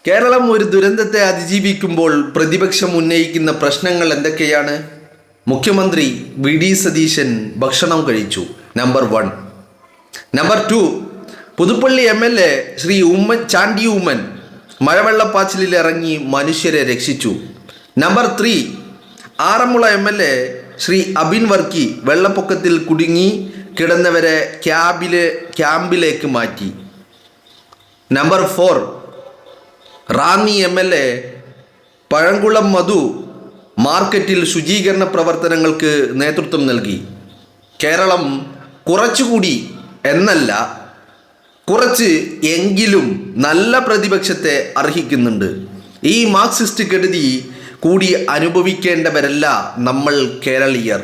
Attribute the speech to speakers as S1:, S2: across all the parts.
S1: കേരളം ഒരു ദുരന്തത്തെ അതിജീവിക്കുമ്പോൾ പ്രതിപക്ഷം ഉന്നയിക്കുന്ന പ്രശ്നങ്ങൾ എന്തൊക്കെയാണ്? മുഖ്യമന്ത്രി വി.ഡി. സതീശൻ ഭക്ഷണം കഴിച്ചു, number 1. Number 2, Puthuppally MLA. Shri Chandy Oommen മഴവെള്ളപ്പാച്ചിലിൽ ഇറങ്ങി മനുഷ്യരെ രക്ഷിച്ചു. Number 3, Aranmula MLA. ശ്രീ അബിൻ വർക്കി വെള്ളപ്പൊക്കത്തിൽ കുടുങ്ങി കിടന്നവരെ ക്യാമ്പിലേക്ക് മാറ്റി. Number 4, Ranni MLA. പഴങ്കുളം മധു മാർക്കറ്റിൽ ശുചീകരണ പ്രവർത്തനങ്ങൾക്ക് നേതൃത്വം നൽകി. കേരളം കുറച്ചുകൂടി എന്നല്ല, കുറച്ച് എങ്കിലും നല്ല പ്രതിപക്ഷത്തെ അർഹിക്കുന്നുണ്ട്. ഈ മാർക്സിസ്റ്റ് കെടുതി കൂടി അനുഭവിക്കേണ്ടവരല്ല നമ്മൾ കേരളീയർ.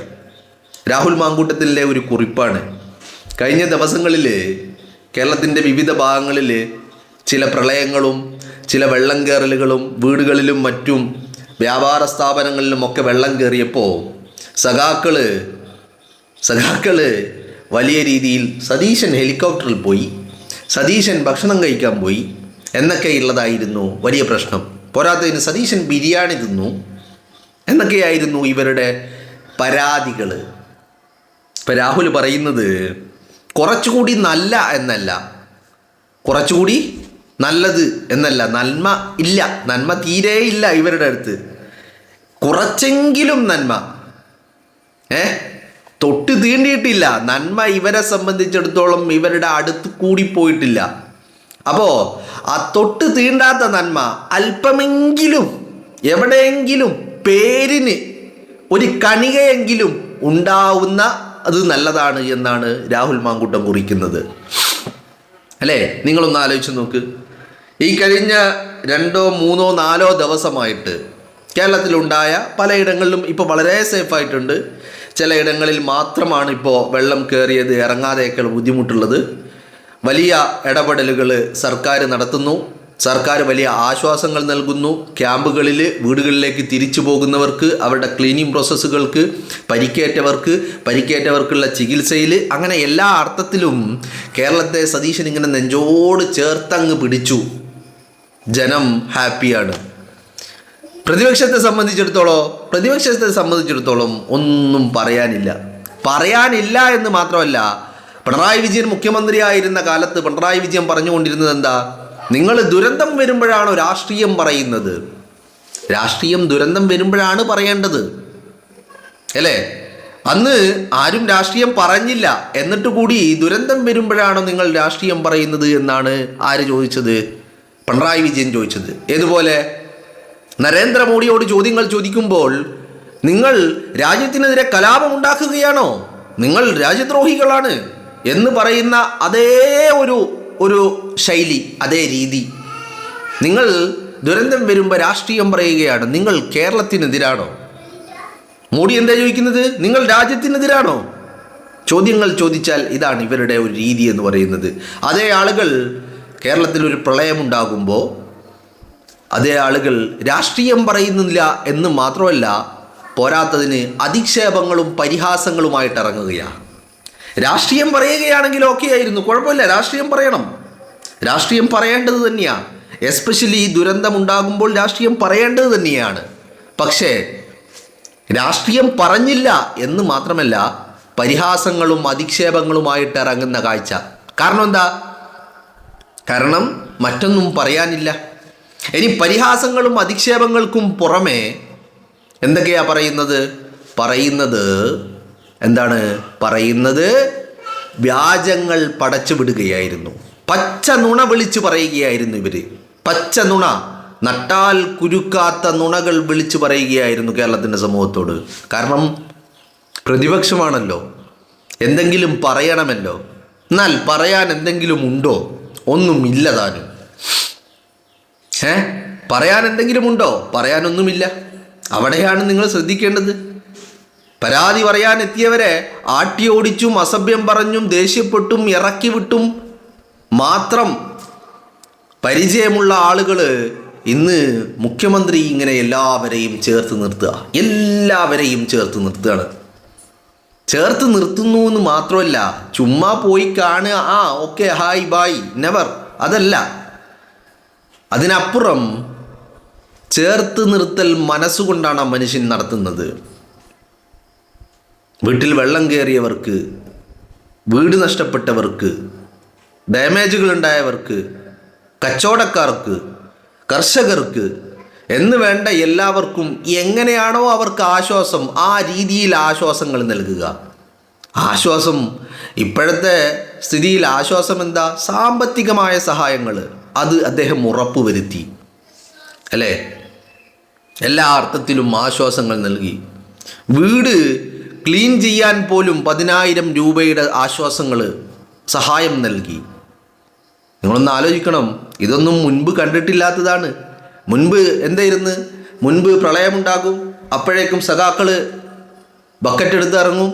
S1: രാഹുൽ മാങ്കൂട്ടത്തിൻ്റെ ഒരു കുറിപ്പാണ്. കഴിഞ്ഞ ദിവസങ്ങളിൽ കേരളത്തിൻ്റെ വിവിധ ഭാഗങ്ങളിൽ ചില പ്രളയങ്ങളും ചില വെള്ളം കയറലുകളും വീടുകളിലും മറ്റും വ്യാപാര സ്ഥാപനങ്ങളിലുമൊക്കെ വെള്ളം കയറിയപ്പോൾ സഖാക്കള് വലിയ രീതിയിൽ സതീശൻ ഹെലികോപ്റ്ററിൽ പോയി, സതീശൻ ഭക്ഷണം കഴിക്കാൻ പോയി എന്നൊക്കെയുള്ളതായിരുന്നു വലിയ പ്രശ്നം. പോരാത്തതിന് സതീശൻ ബിരിയാണി തിന്നു എന്നൊക്കെയായിരുന്നു ഇവരുടെ പരാതികൾ. ഇപ്പം രാഹുൽ പറയുന്നത് കുറച്ചുകൂടി നല്ല എന്നല്ല, കുറച്ചുകൂടി നല്ലത് എന്നല്ല, നന്മ ഇല്ല, നന്മ തീരെ ഇല്ല ഇവരുടെ അടുത്ത്. കുറച്ചെങ്കിലും നന്മ തൊട്ട് തീണ്ടിയിട്ടില്ല. നന്മ ഇവരെ സംബന്ധിച്ചിടത്തോളം ഇവരുടെ അടുത്ത് കൂടി പോയിട്ടില്ല. അപ്പോൾ ആ തൊട്ട് തീണ്ടാത്ത നന്മ അല്പമെങ്കിലും എവിടെയെങ്കിലും പേരിന് ഒരു കണികയെങ്കിലും ഉണ്ടാവുന്ന അത് നല്ലതാണ് എന്നാണ് രാഹുൽ മാങ്കൂട്ടം കുറിക്കുന്നത്. അല്ലേ? നിങ്ങളൊന്ന് ആലോചിച്ച് നോക്ക്. ഈ കഴിഞ്ഞ 2, 3, 4 ദിവസമായിട്ട് കേരളത്തിലുണ്ടായ പലയിടങ്ങളിലും ഇപ്പോൾ വളരെ സേഫായിട്ടുണ്ട്. ചിലയിടങ്ങളിൽ മാത്രമാണ് ഇപ്പോൾ വെള്ളം കയറിയത്, ഇറങ്ങാതെയൊക്കെ ബുദ്ധിമുട്ടുള്ളത്. വലിയ ഇടപെടലുകൾ സർക്കാർ നടത്തുന്നു. സർക്കാർ വലിയ ആശ്വാസങ്ങൾ നൽകുന്നു. ക്യാമ്പുകളിൽ വീടുകളിലേക്ക് തിരിച്ചു പോകുന്നവർക്ക്, അവരുടെ ക്ലീനിങ് പ്രോസസ്സുകൾക്ക്, പരിക്കേറ്റവർക്കുള്ള ചികിത്സയിൽ, അങ്ങനെ എല്ലാ അർത്ഥത്തിലും കേരളത്തെ സതീശൻ ഇങ്ങനെ നെഞ്ചോട് ചേർത്തങ്ങ് പിടിച്ചു. ജനം ഹാപ്പിയാണ്. പ്രതിപക്ഷത്തെ സംബന്ധിച്ചിടത്തോളം ഒന്നും പറയാനില്ല എന്ന് മാത്രമല്ല, പിണറായി വിജയൻ മുഖ്യമന്ത്രിയായിരുന്ന കാലത്ത് പിണറായി വിജയൻ പറഞ്ഞുകൊണ്ടിരുന്നത് എന്താ? നിങ്ങൾ ദുരന്തം വരുമ്പോഴാണോ രാഷ്ട്രീയം പറയുന്നത്? രാഷ്ട്രീയം ദുരന്തം വരുമ്പോഴാണ് പറയേണ്ടത്, അല്ലേ? അന്ന് ആരും രാഷ്ട്രീയം പറഞ്ഞില്ല, എന്നിട്ട് കൂടി ദുരന്തം വരുമ്പോഴാണോ നിങ്ങൾ രാഷ്ട്രീയം പറയുന്നത് എന്നാണ് ആര് ചോദിച്ചത്? പിണറായി വിജയൻ ചോദിച്ചത്. ഏതുപോലെ നരേന്ദ്രമോദിയോട് ചോദ്യങ്ങൾ ചോദിക്കുമ്പോൾ നിങ്ങൾ രാജ്യത്തിനെതിരെ കലാപമുണ്ടാക്കുകയാണോ, നിങ്ങൾ രാജ്യദ്രോഹികളാണ് എന്ന് പറയുന്ന അതേ ഒരു ശൈലി, അതേ രീതി. നിങ്ങൾ ദുരന്തം വരുമ്പോൾ രാഷ്ട്രീയം പറയുകയാണ്, നിങ്ങൾ കേരളത്തിനെതിരാണോ? മോഡി എന്താ ചോദിക്കുന്നത്? നിങ്ങൾ രാജ്യത്തിനെതിരാണോ? ചോദ്യങ്ങൾ ചോദിച്ചാൽ ഇതാണ് ഇവരുടെ ഒരു രീതി എന്ന് പറയുന്നത്. അതേ ആളുകൾ കേരളത്തിൽ ഒരു പ്രളയമുണ്ടാകുമ്പോൾ അതേ ആളുകൾ രാഷ്ട്രീയം പറയുന്നില്ല എന്ന് മാത്രമല്ല, പോരാത്തതിന് അധിക്ഷേപങ്ങളും പരിഹാസങ്ങളുമായിട്ട് ഇറങ്ങുകയാണ്. രാഷ്ട്രീയം പറയുകയാണെങ്കിൽ ഓക്കെ ആയിരുന്നു, കുഴപ്പമില്ല, രാഷ്ട്രീയം പറയണം, രാഷ്ട്രീയം പറയേണ്ടത് തന്നെയാണ്. എസ്പെഷ്യലി ഈ ദുരന്തമുണ്ടാകുമ്പോൾ രാഷ്ട്രീയം പറയേണ്ടത് തന്നെയാണ്. പക്ഷേ രാഷ്ട്രീയം പറഞ്ഞില്ല എന്ന് മാത്രമല്ല, പരിഹാസങ്ങളും അധിക്ഷേപങ്ങളുമായിട്ട് ഇറങ്ങുന്ന കാഴ്ച. കാരണം എന്താ? കാരണം മറ്റൊന്നും പറയാനില്ല. ഇനി പരിഹാസങ്ങളും അധിക്ഷേപങ്ങൾക്കും പുറമെ എന്തൊക്കെയാ പറയുന്നത് എന്താണ് വ്യാജങ്ങൾ പടച്ചു വിടുകയായിരുന്നു. പച്ച നുണ വിളിച്ചു പറയുകയായിരുന്നു ഇവർ. പച്ച നുണ, നട്ടാൽ കുരുക്കാത്ത നുണകൾ വിളിച്ചു പറയുകയായിരുന്നു കേരളത്തിൻ്റെ സമൂഹത്തോട്. കാരണം പ്രതിപക്ഷമാണല്ലോ, എന്തെങ്കിലും പറയണമല്ലോ. എന്നാൽ പറയാൻ എന്തെങ്കിലും ഉണ്ടോ? ഒന്നുമില്ല താനും. പറയാൻ എന്തെങ്കിലും ഉണ്ടോ? പറയാനൊന്നുമില്ല. അവിടെയാണ് നിങ്ങൾ ശ്രദ്ധിക്കേണ്ടത്. പരാതി പറയാൻ എത്തിയവരെ ആട്ടി ഓടിച്ചും അസഭ്യം പറഞ്ഞും ദേഷ്യപ്പെട്ടും ഇറക്കി വിട്ടും മാത്രം പരിചയമുള്ള ആളുകൾ ഇന്ന് മുഖ്യമന്ത്രി ഇങ്ങനെ എല്ലാവരെയും ചേർത്ത് നിർത്തുകയാണ്. ചേർത്ത് നിർത്തുന്നു എന്ന് മാത്രമല്ല, ചുമ്മാ പോയി കാണുക, ഓക്കെ ഹായ് ബായ് നെവർ, അതല്ല. അതിനപ്പുറം ചേർത്ത് നിർത്തൽ മനസ്സുകൊണ്ടാണ് ആ മനുഷ്യൻ നടത്തുന്നത്. വീട്ടിൽ വെള്ളം കയറിയവർക്ക്, വീട് നഷ്ടപ്പെട്ടവർക്ക്, ഡാമേജുകൾ ഉണ്ടായവർക്ക്, കച്ചവടക്കാർക്ക്, കർഷകർക്ക് എന്ന് വേണ്ട എല്ലാവർക്കും എങ്ങനെയാണോ അവർക്ക് ആശ്വാസം, ആ രീതിയിൽ ആശ്വാസങ്ങൾ നൽകുക. ആശ്വാസം ഇപ്പോഴത്തെ സ്ഥിതിയിൽ ആശ്വാസം എന്താ? സാമ്പത്തികമായ സഹായങ്ങൾ. അത് അദ്ദേഹം ഉറപ്പുവരുത്തി, അല്ലേ? എല്ലാ അർത്ഥത്തിലും ആശ്വാസങ്ങൾ നൽകി. വീട് ക്ലീൻ ചെയ്യാൻ പോലും 10,000 രൂപയുടെ ആശ്വാസങ്ങൾ, സഹായം നൽകി. നിങ്ങളൊന്ന് ആലോചിക്കണം, ഇതൊന്നും മുൻപ് കണ്ടിട്ടില്ലാത്തതാണ്. മുൻപ് എന്തായിരുന്നു? മുൻപ് പ്രളയമുണ്ടാകും, അപ്പോഴേക്കും സഖാക്കൾ ബക്കറ്റ് എടുത്ത് ഇറങ്ങും,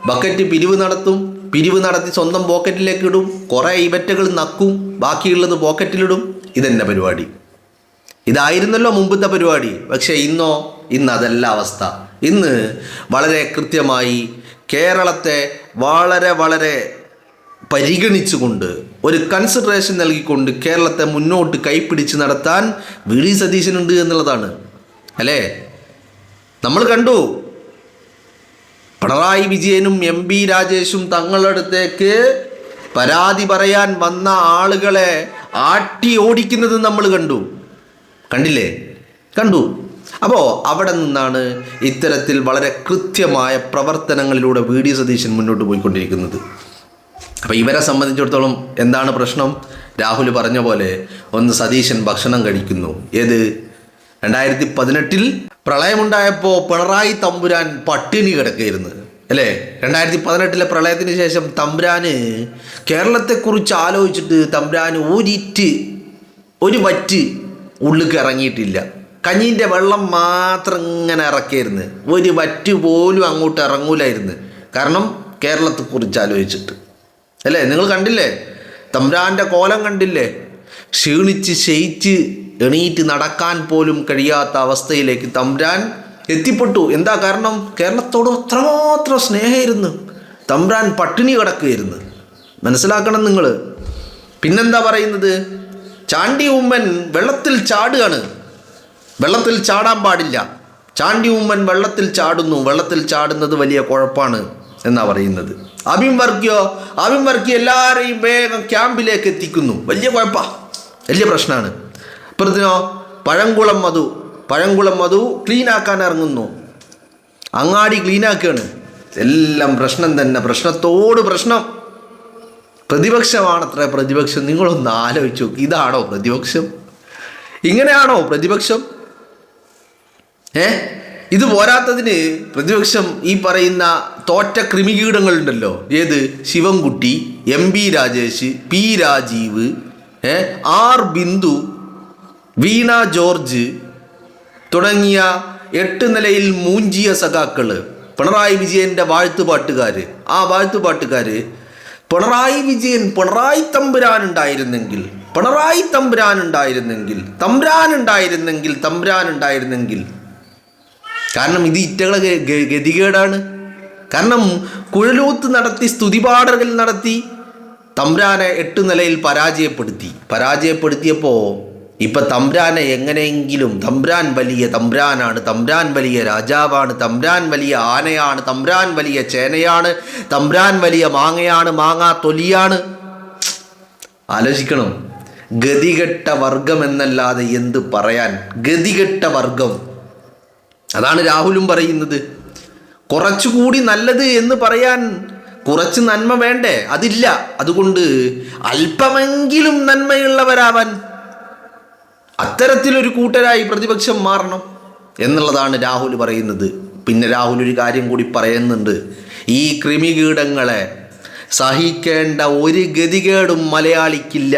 S1: ബക്കറ്റ് പിരിവ് നടത്തും, പിരിവ് നടത്തി സ്വന്തം പോക്കറ്റിലേക്ക് ഇടും, കുറേ ഇവറ്റകൾ നക്കും, ബാക്കിയുള്ളത് പോക്കറ്റിലിടും. ഇതെന്നെ പരിപാടി. ഇതായിരുന്നല്ലോ മുമ്പത്തെ പരിപാടി. പക്ഷേ ഇന്ന് അതല്ല അവസ്ഥ. ഇന്ന് വളരെ കൃത്യമായി കേരളത്തെ വളരെ വളരെ പരിഗണിച്ചുകൊണ്ട്, ഒരു കൺസിഡറേഷൻ നൽകിക്കൊണ്ട് കേരളത്തെ മുന്നോട്ട് കൈപ്പിടിച്ച് നടത്താൻ വി.ഡി. സതീശനുണ്ട് എന്നുള്ളതാണ്, അല്ലേ? നമ്മൾ കണ്ടു പിണറായി വിജയനും MP രാജേഷും തങ്ങളുടെ അടുത്തേക്ക് പരാതി പറയാൻ വന്ന ആളുകളെ ആട്ടി ഓടിക്കുന്നത് നമ്മൾ കണ്ടില്ലേ? കണ്ടു. അപ്പോൾ അവിടെ നിന്നാണ് ഇത്തരത്തിൽ വളരെ കൃത്യമായ പ്രവർത്തനങ്ങളിലൂടെ വി.ഡി. സതീശൻ മുന്നോട്ട് പോയിക്കൊണ്ടിരിക്കുന്നത്. അപ്പോൾ ഇവരെ സംബന്ധിച്ചിടത്തോളം എന്താണ് പ്രശ്നം? രാഹുൽ പറഞ്ഞ പോലെ ഒന്ന് സതീശൻ ഭക്ഷണം കഴിക്കുന്നു. ഏത് 2018 പ്രളയമുണ്ടായപ്പോൾ പിണറായി തമ്പുരാൻ പട്ടിണി കിടക്കുകയായിരുന്നു, അല്ലേ? 2018 പ്രളയത്തിന് ശേഷം തമ്പുരാന് കേരളത്തെക്കുറിച്ച് ആലോചിച്ചിട്ട് തമ്പുരാന് ഒരു വറ്റ് ഉള്ളിലേക്ക് ഇറങ്ങിയിട്ടില്ല. കഞ്ഞീൻ്റെ വെള്ളം മാത്രം ഇങ്ങനെ ഇറക്കിയിരുന്നു, ഒരു വറ്റ് പോലും അങ്ങോട്ട് ഇറങ്ങൂലായിരുന്നു. കാരണം കേരളത്തെക്കുറിച്ച് ആലോചിച്ചിട്ട്, അല്ലേ? നിങ്ങൾ കണ്ടില്ലേ തമ്പുരാൻ്റെ കോലം? കണ്ടില്ലേ? ക്ഷീണിച്ച് ക്ഷയിച്ച് എണീറ്റ് നടക്കാൻ പോലും കഴിയാത്ത അവസ്ഥയിലേക്ക് തമ്പുരാൻ എത്തിപ്പെട്ടു. എന്താ കാരണം? കേരളത്തോട് അത്രമാത്രം സ്നേഹമായിരുന്നു. തമ്പുരാൻ പട്ടിണി കിടക്കുകയായിരുന്നു. മനസ്സിലാക്കണം നിങ്ങൾ. പിന്നെന്താ പറയുന്നത്? ചാണ്ടി ഉമ്മൻ വെള്ളത്തിൽ ചാടുകയാണ്. വെള്ളത്തിൽ ചാടാൻ പാടില്ല. ചാണ്ടി ഉമ്മൻ വെള്ളത്തിൽ ചാടുന്നു, വെള്ളത്തിൽ ചാടുന്നത് വലിയ കുഴപ്പമാണ് എന്നാ പറയുന്നത്. അബിൻ വർക്കി എല്ലാവരെയും വേഗം ക്യാമ്പിലേക്ക് എത്തിക്കുന്നു. വലിയ കുഴപ്പമാണ്, വലിയ പ്രശ്നമാണ്. ഇപ്പുറത്തിനോ പഴംകുളം മധു ക്ലീനാക്കാൻ ഇറങ്ങുന്നു. അങ്ങാടി ക്ലീനാക്കുകയാണ്. എല്ലാം പ്രശ്നം തന്നെ, പ്രശ്നത്തോട് പ്രശ്നം. പ്രതിപക്ഷമാണത്രേ പ്രതിപക്ഷം. നിങ്ങളൊന്ന് ആലോചിച്ചു, ഇതാണോ പ്രതിപക്ഷം? ഇങ്ങനെയാണോ പ്രതിപക്ഷം? ഇത് പോരാത്തതിന് പ്രതിപക്ഷം ഈ പറയുന്ന തോറ്റ ക്രിമികീടങ്ങളുണ്ടല്ലോ. ഏത്? Sivankutty, MP Rajesh, P Rajeev, R Bindu, Veena George തുടങ്ങിയ 8 നിലയിൽ മൂഞ്ചിയ സഖാക്കൾ, പിണറായി വിജയൻ്റെ വാഴ്ത്തുപാട്ടുകാർ. ആ വാഴ്ത്തുപാട്ടുകാർ പിണറായി വിജയൻ പിണറായി തമ്പുരാൻ ഉണ്ടായിരുന്നെങ്കിൽ. കാരണം ഇത് ഇറ്റകളെ ഗതികേടാണ്. കാരണം കുഴലൂത്ത് നടത്തി, സ്തുതിപാഠകൾ നടത്തി തമ്പുരാനെ 8 നിലയിൽ പരാജയപ്പെടുത്തിയപ്പോൾ ഇപ്പം തമ്പുരാനെ എങ്ങനെയെങ്കിലും, തമ്പുരാൻ വലിയ തമ്പുരാനാണ്, തമ്പുരാൻ വലിയ രാജാവാണ്, തമ്പുരാൻ വലിയ ആനയാണ്, തമ്പുരാൻ വലിയ ചേനയാണ്, തമ്പുരാൻ വലിയ മാങ്ങയാണ്, മാങ്ങാ തൊലിയാണ്. ആലോചിക്കണം. ഗതികെട്ട വർഗം എന്നല്ലാതെ എന്ത് പറയാൻ? ഗതികെട്ട വർഗം. അതാണ് രാഹുലും പറയുന്നത്. കുറച്ചുകൂടി നല്ലത് എന്ന് പറയാൻ കുറച്ച് നന്മ വേണ്ടേ? അതില്ല. അതുകൊണ്ട് അല്പമെങ്കിലും നന്മയുള്ളവരാവാൻ അത്തരത്തിലൊരു കൂട്ടരായി പ്രതിപക്ഷം മാറണം എന്നുള്ളതാണ് രാഹുൽ പറയുന്നത്. പിന്നെ രാഹുൽ ഒരു കാര്യം കൂടി പറയുന്നുണ്ട്. ഈ കൃമികീടങ്ങളെ സഹിക്കേണ്ട ഒരു ഗതികേടും മലയാളിക്കില്ല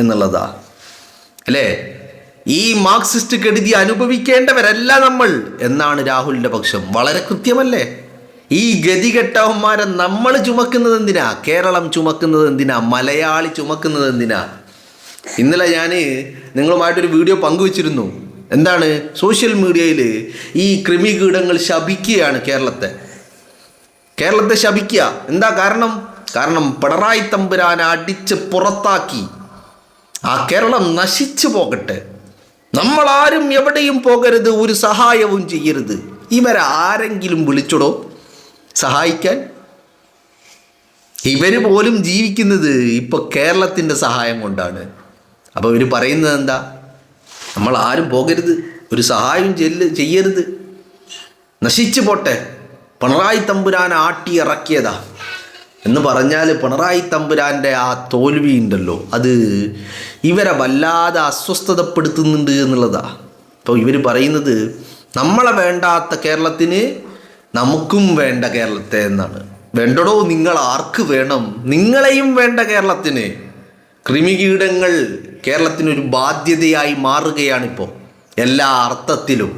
S1: എന്നുള്ളതാ, അല്ലേ? ഈ മാർക്സിസ്റ്റ് കെടുതി അനുഭവിക്കേണ്ടവരല്ല നമ്മൾ എന്നാണ് രാഹുലിൻ്റെ പക്ഷം. വളരെ കൃത്യമല്ലേ? ഈ ഗതികെട്ടവന്മാരെ നമ്മൾ ചുമക്കുന്നത് എന്തിനാ? കേരളം ചുമക്കുന്നത് എന്തിനാ? മലയാളി ചുമക്കുന്നത് എന്തിനാ? ഇന്നലെ ഞാൻ നിങ്ങളുമായിട്ടൊരു വീഡിയോ പങ്കുവച്ചിരുന്നു. എന്താണ്? സോഷ്യൽ മീഡിയയിൽ ഈ കൃമികീടങ്ങൾ ശപിക്കുകയാണ് കേരളത്തെ ശപിക്കുക. എന്താ കാരണം? പിണറായി തമ്പുരാനെ അടിച്ച് പുറത്താക്കി ആ കേരളം നശിച്ചു പോകട്ടെ, നമ്മളാരും എവിടെയും പോകരുത്, ഒരു സഹായവും ചെയ്യരുത്. ഇവരാരെങ്കിലും വിളിച്ചടോ സഹായിക്കാൻ? ഇവർ പോലും ജീവിക്കുന്നത് ഇപ്പോൾ കേരളത്തിൻ്റെ സഹായം കൊണ്ടാണ്. അപ്പോൾ ഇവർ പറയുന്നത് എന്താ? നമ്മൾ ആരും പോകരുത്, ഒരു സഹായം ചെയ്യരുത്, നശിച്ചു പോട്ടെ, പിണറായി തമ്പുരാൻ ആട്ടി ഇറക്കിയതാ എന്ന് പറഞ്ഞാൽ പിണറായി തമ്പുരാൻ്റെ ആ തോൽവി ഉണ്ടല്ലോ, അത് ഇവരെ വല്ലാതെ അസ്വസ്ഥതപ്പെടുത്തുന്നുണ്ട് എന്നുള്ളതാ. അപ്പോൾ ഇവർ പറയുന്നത് നമ്മളെ വേണ്ടാത്ത കേരളത്തിന് നമുക്കും വേണ്ട കേരളത്തെ എന്നാണ്. വേണ്ടടോ, നിങ്ങൾ ആർക്ക് വേണം? നിങ്ങളെയും വേണ്ട കേരളത്തിന്. കൃമികീടങ്ങൾ കേരളത്തിനൊരു ബാധ്യതയായി മാറുകയാണിപ്പോൾ എല്ലാ അർത്ഥത്തിലും.